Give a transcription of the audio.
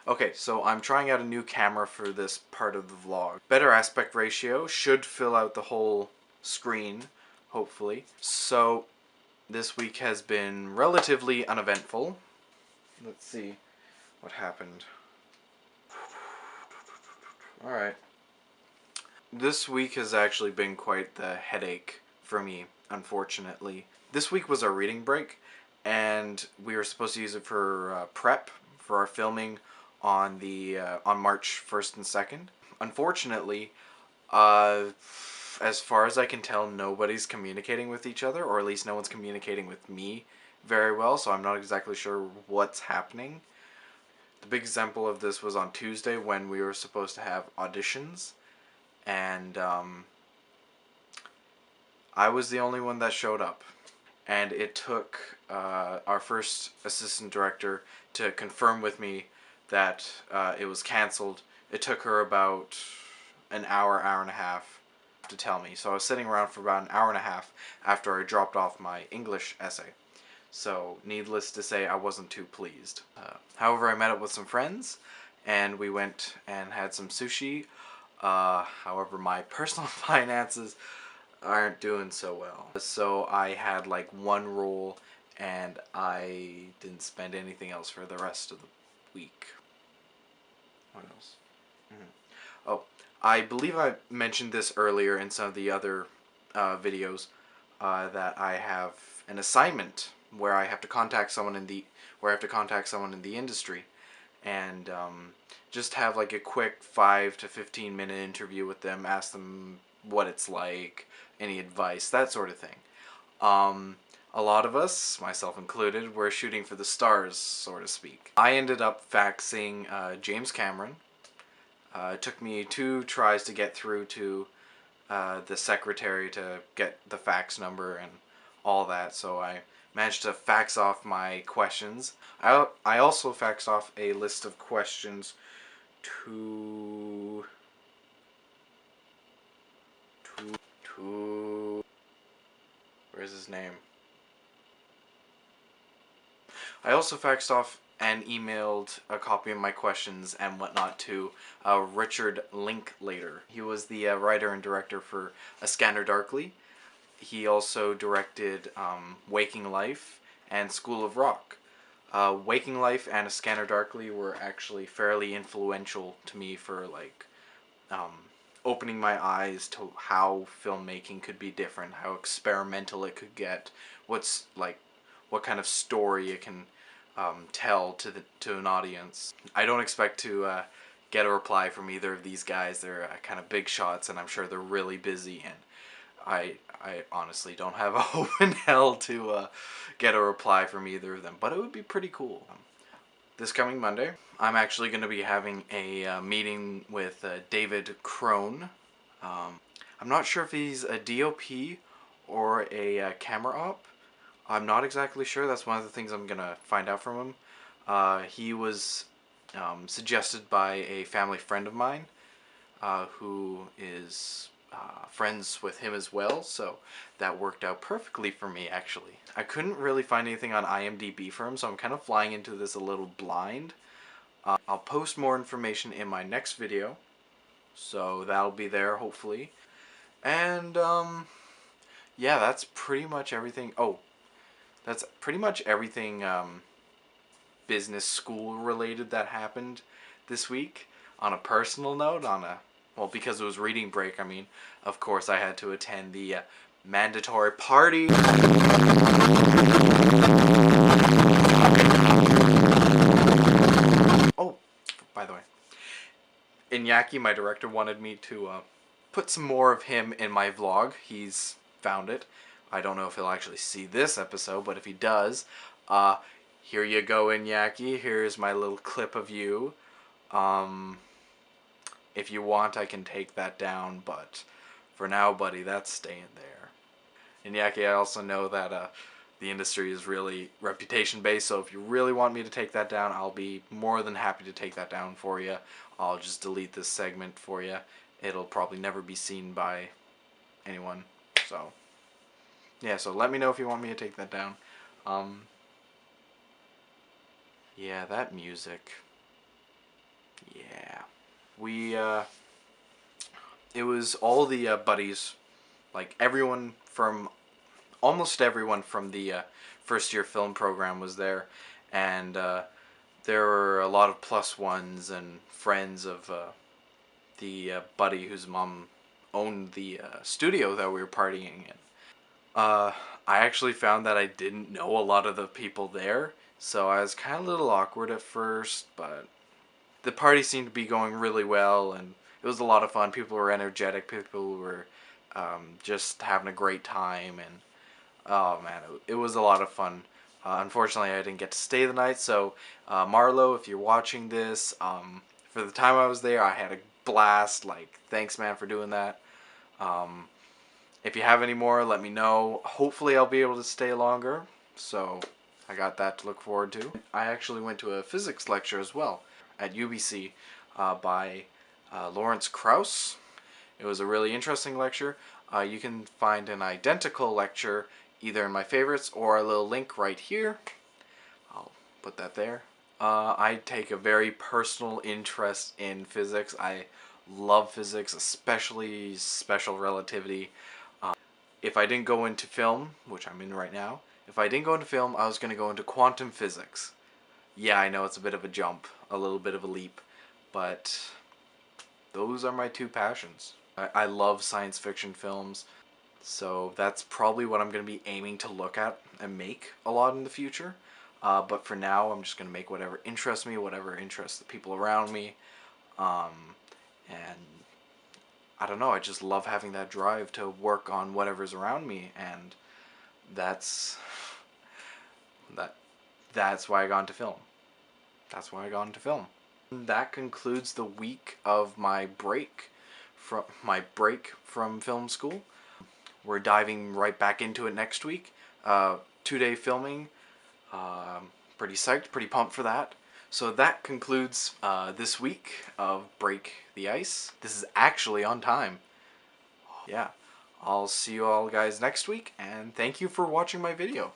Okay, so I'm trying out a new camera for this part of the vlog. Better aspect ratio, should fill out the whole screen, hopefully. So, this week has been relatively uneventful. Let's see what happened. Alright. This week has actually been quite the headache for me, unfortunately. This week was our reading break, and we were supposed to use it for prep for our filming on the on March 1st and 2nd. Unfortunately, uh, as far as I can tell, nobody's communicating with each other, or at least no one's communicating with me very well, so I'm not exactly sure what's happening. The big example of this was on Tuesday when we were supposed to have auditions, and I was the only one that showed up. And it took our first assistant director to confirm with me that it was canceled. It took her about an hour, hour and a half to tell me. So I was sitting around for about an hour and a half after I dropped off my English essay. So needless to say, I wasn't too pleased. However, I met up with some friends, and we went and had some sushi. However, my personal finances aren't doing so well. So I had like one roll, and I didn't spend anything else for the rest of the week. What else? Oh, I believe I mentioned this earlier in some of the other videos, that I have an assignment where I have to contact someone in the industry, and just have like a quick 5 to 15 minute interview with them, ask them what it's like, any advice, that sort of thing. A lot of us, myself included, were shooting for the stars, so to speak. I ended up faxing James Cameron. It took me 2 tries to get through to the secretary to get the fax number and all that, so I managed to fax off my questions. I also faxed off a list of questions to where's his name? I also faxed off and emailed a copy of my questions and whatnot to Richard Linklater. He was the writer and director for A Scanner Darkly. He also directed Waking Life and School of Rock. Waking Life and A Scanner Darkly were actually fairly influential to me for like opening my eyes to how filmmaking could be different, how experimental it could get, what kind of story it can tell to an audience. I don't expect to get a reply from either of these guys. They're kind of big shots, and I'm sure they're really busy, and I honestly don't have a hope in hell to get a reply from either of them, but it would be pretty cool. This coming Monday, I'm actually going to be having a meeting with David Crone. I'm not sure if he's a DOP or a camera op. I'm not exactly sure. That's one of the things I'm going to find out from him. He was suggested by a family friend of mine who is friends with him as well, so that worked out perfectly for me, actually. I couldn't really find anything on IMDb for him, so I'm kind of flying into this a little blind. I'll post more information in my next video, so that'll be there, hopefully. And, yeah, that's pretty much everything. Oh, that's pretty much everything business school related that happened this week. On a personal note, well, because it was reading break, I mean, of course I had to attend the mandatory party. Oh, by the way, Iñaki, my director, wanted me to put some more of him in my vlog. He's found it. I don't know if he'll actually see this episode, but if he does, here you go, Iñaki. Here's my little clip of you. If you want, I can take that down, but for now, buddy, that's staying there. Iñaki, I also know that the industry is really reputation-based, so if you really want me to take that down, I'll be more than happy to take that down for you. I'll just delete this segment for you. It'll probably never be seen by anyone, so yeah, so let me know if you want me to take that down. Yeah, that music. Yeah. We, it was all the buddies, like almost everyone from the first year film program was there. And there were a lot of plus ones and friends of the buddy whose mom owned the studio that we were partying in. I actually found that I didn't know a lot of the people there, so I was kind of a little awkward at first, but the party seemed to be going really well, and it was a lot of fun. People were energetic, people were just having a great time, and oh man, it was a lot of fun. Unfortunately, I didn't get to stay the night, so Marlo, if you're watching this, for the time I was there, I had a blast. Like, thanks, man, for doing that. Um, if you have any more, let me know. Hopefully, I'll be able to stay longer, so I got that to look forward to. I actually went to a physics lecture as well at UBC by Lawrence Krauss. It was a really interesting lecture. You can find an identical lecture either in my favorites or a little link right here. I'll put that there. I take a very personal interest in physics. I love physics, especially special relativity. If I didn't go into film, which I'm in right now, if I didn't go into film, I was going to go into quantum physics. Yeah, I know it's a bit of a jump, a little bit of a leap, but those are my two passions. I love science fiction films, so that's probably what I'm going to be aiming to look at and make a lot in the future. But for now, I'm just going to make whatever interests me, whatever interests the people around me. And I don't know, I just love having that drive to work on whatever's around me, and that's that that's why I got into film. That's why I got into film. That concludes the week of my break from film school. We're diving right back into it next week. 2-day filming. Pretty psyched, pretty pumped for that. So that concludes this week of Break the Ice. This is actually on time. Yeah. I'll see you all guys next week, and thank you for watching my video.